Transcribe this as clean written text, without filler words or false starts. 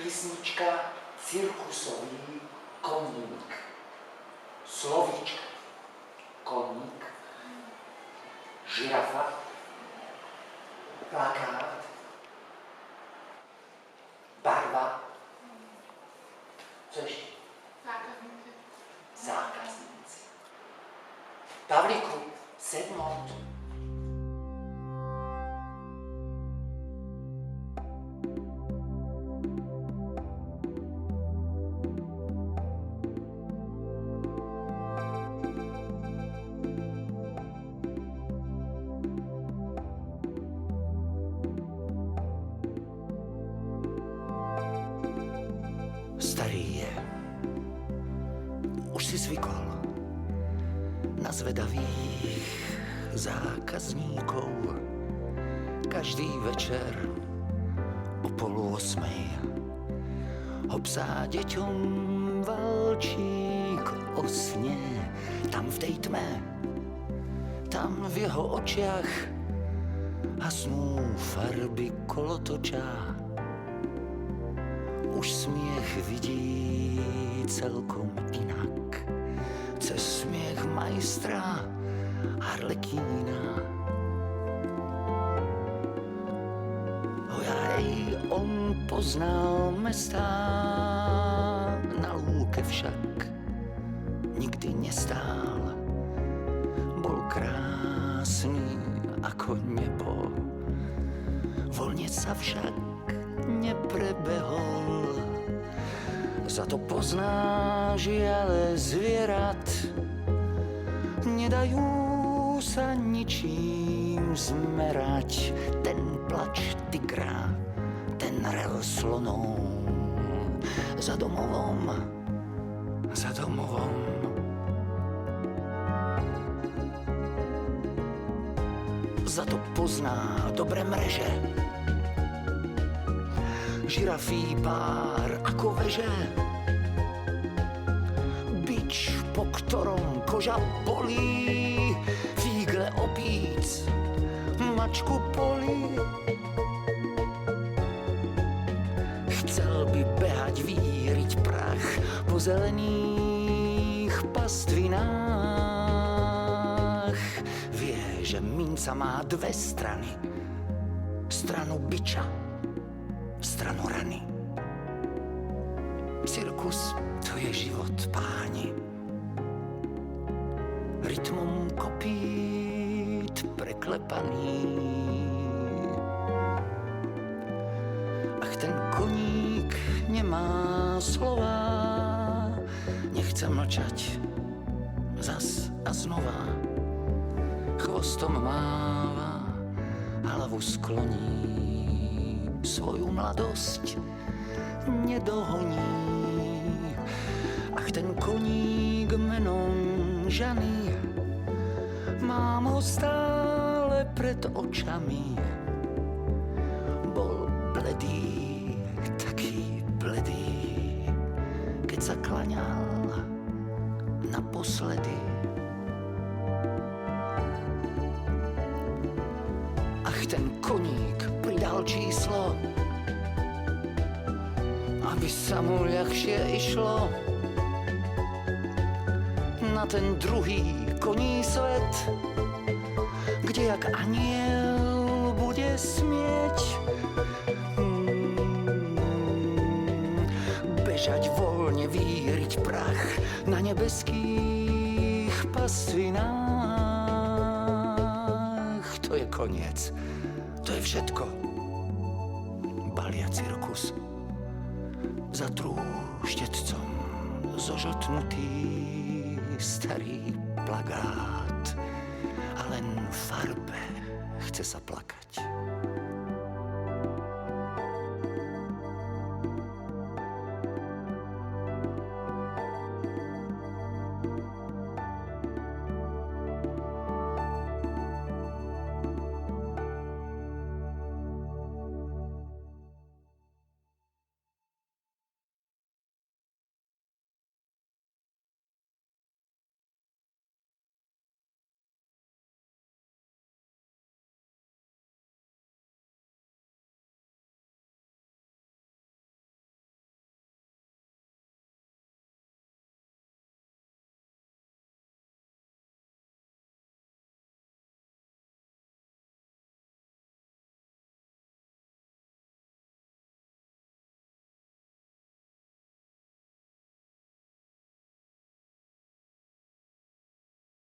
Písnička Cirkusový koník. Slovíčka. Koník. Žirafa. Plakát. Barva. Co ešte? Zákazníci. Pavlíku, sednout. Starý je. Už si zvykol na zvedavých zákazníkov. Každý večer o 7:30 ho psá deťom valčík o sne. Tam v tej tme, tam v jeho očiach hasnú farby kolotoča. Už smiech vidí celkom inak, cez smiech majstra Harlekína. Ojaj, on poznal mestá, na lúke však nikdy nestál. Bol krásny ako nebo, voľne sa však neprebehol. Za to pozná žiale zvierat, nedajú sa ničím zmerať. Ten plač tigra, ten rel slonov, za domovom, za domovom. Za to pozná dobre mreže, žirafí pár ako veže, bič, po ktorom koža bolí, fígle opíc, mačku polí. Chcel by behať, víriť prach po zelených pastvinách. Vie, že minca má dve strany, stranu biča, stranu rany. Cirkus, to je život, páni. Rytmom kopít preklepaný. Ach, ten koník nemá slova, nechce mlčať zas a znova. Chvostom máva, hlavu skloní, svoju mladosť nedohoní. Ach, ten koník menom Žany, mám ho stále pred očami. Bol bledý, taký bledý, keď sa klaňal naposledy. Ach, ten koník pridal číslo, aby sa mu ľahšie išlo. Na ten druhý koní svet, kde jak aniel bude smieť bežať voľne, víriť prach na nebeských pastvinách. To je koniec, to je všetko. Balia cirkus za trúštecom zožotnutý starý plagát, a len v farbe chce sa plakať.